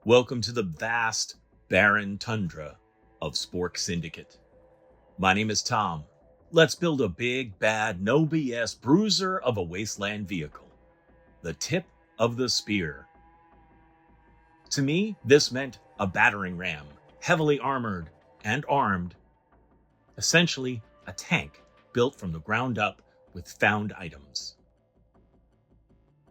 Welcome to the vast, barren tundra of Spork Syndicate. My name is Tom. Let's build a big, bad, no BS bruiser of a wasteland vehicle. The tip of the spear. To me, this meant a battering ram, heavily armored and armed. Essentially, a tank built from the ground up with found items.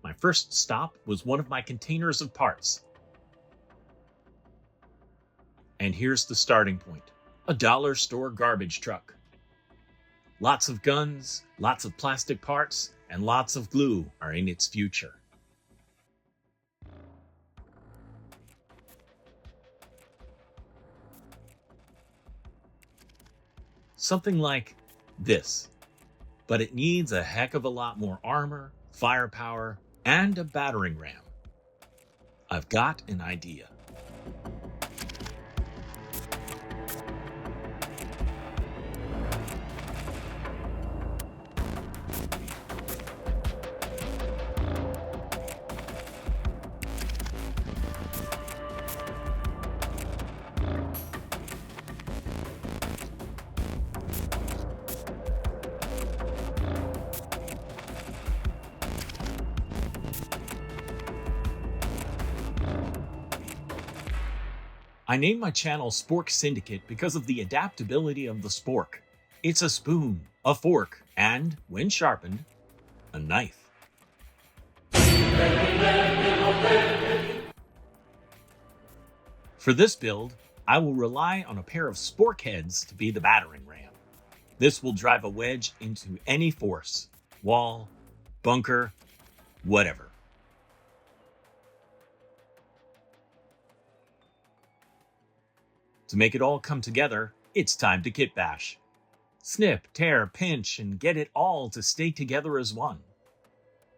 My first stop was one of my containers of parts. And here's the starting point. A dollar store garbage truck. Lots of guns, lots of plastic parts, and lots of glue are in its future. Something like this. But it needs a heck of a lot more armor, firepower, and a battering ram. I've got an idea. I named my channel Spork Syndicate because of the adaptability of the spork. It's a spoon, a fork, and, when sharpened, a knife. For this build, I will rely on a pair of spork heads to be the battering ram. This will drive a wedge into any force, wall, bunker, whatever. To make it all come together, it's time to kit bash. Snip, tear, pinch, and get it all to stay together as one.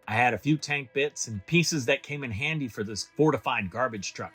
I had a few tank bits and pieces that came in handy for this fortified garbage truck.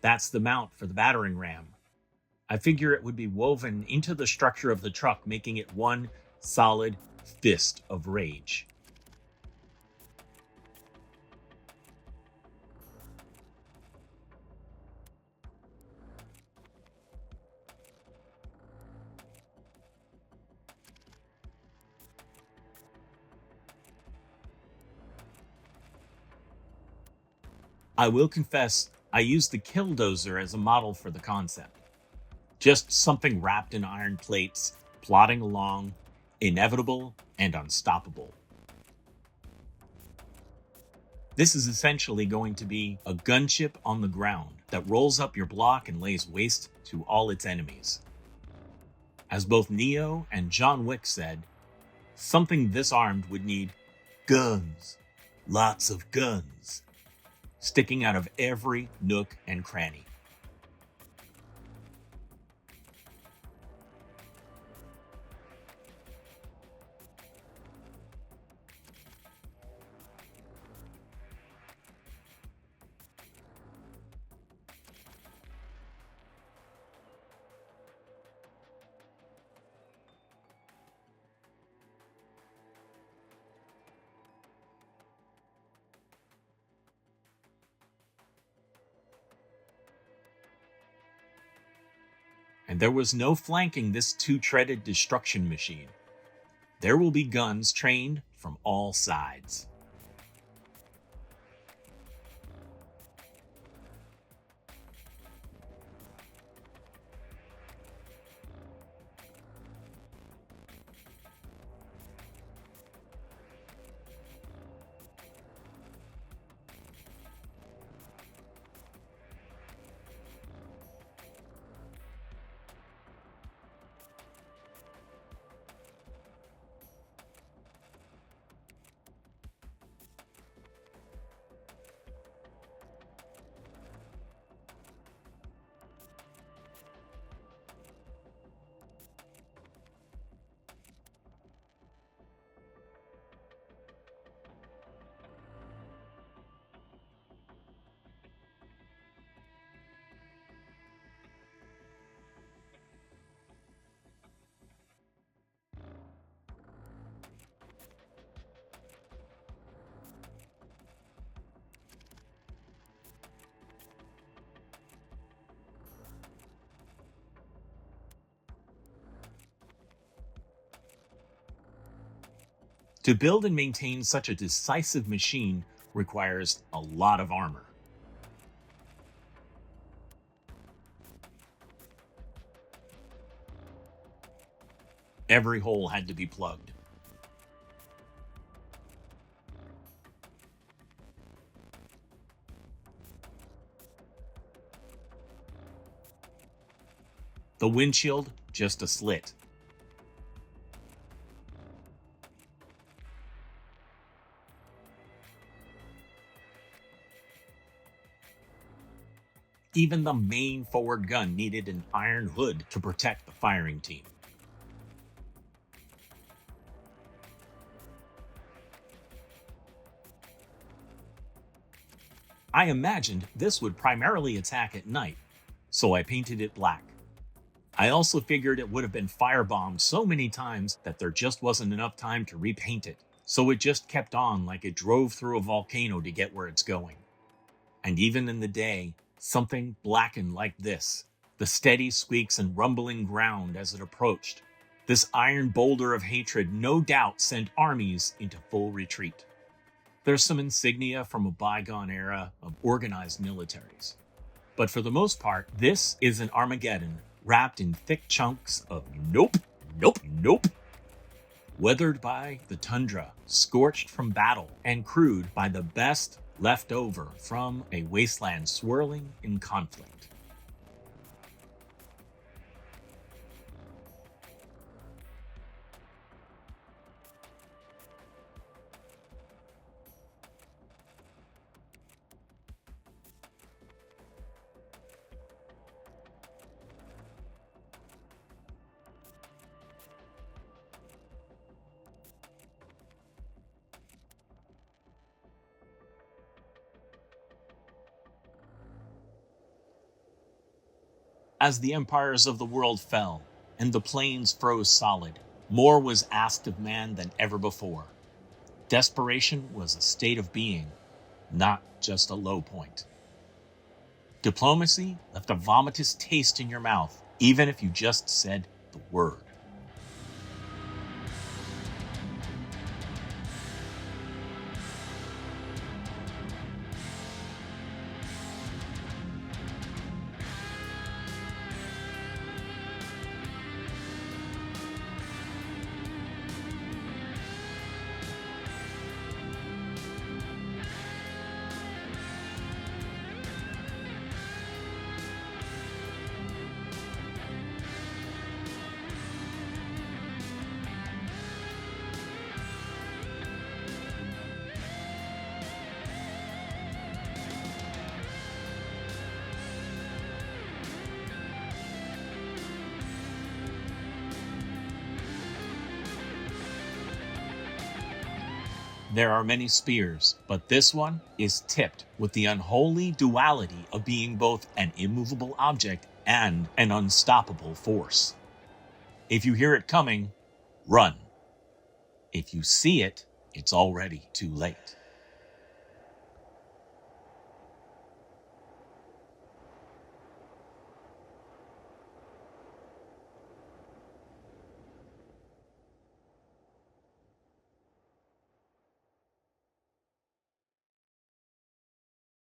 That's the mount for the battering ram. I figure it would be woven into the structure of the truck, making it one solid fist of rage. I will confess, I used the killdozer as a model for the concept. Just something wrapped in iron plates, plodding along, inevitable and unstoppable. This is essentially going to be a gunship on the ground that rolls up your block and lays waste to all its enemies. As both Neo and John Wick said, something this armed would need guns, lots of guns, sticking out of every nook and cranny. and there was no flanking this two-treaded destruction machine. There will be guns trained from all sides. To build and maintain such a decisive machine requires a lot of armor. Every hole had to be plugged. The windshield, just a slit. Even the main forward gun needed an iron hood to protect the firing team. I imagined this would primarily attack at night, so I painted it black. I also figured it would have been firebombed so many times that there just wasn't enough time to repaint it, so it just kept on like it drove through a volcano to get where it's going. And even in the day, something blackened like this, the steady squeaks and rumbling ground as it approached. This iron boulder of hatred no doubt sent armies into full retreat. There's some insignia from a bygone era of organized militaries. But for the most part, this is an Armageddon wrapped in thick chunks of nope, nope, nope. Weathered by the tundra, scorched from battle, and crewed by the best left over from a wasteland swirling in conflict. As the empires of the world fell and the plains froze solid, more was asked of man than ever before. Desperation was a state of being, not just a low point. Diplomacy left a vomitous taste in your mouth, even if you just said the word. There are many spears, but this one is tipped with the unholy duality of being both an immovable object and an unstoppable force. If you hear it coming, run. If you see it, it's already too late.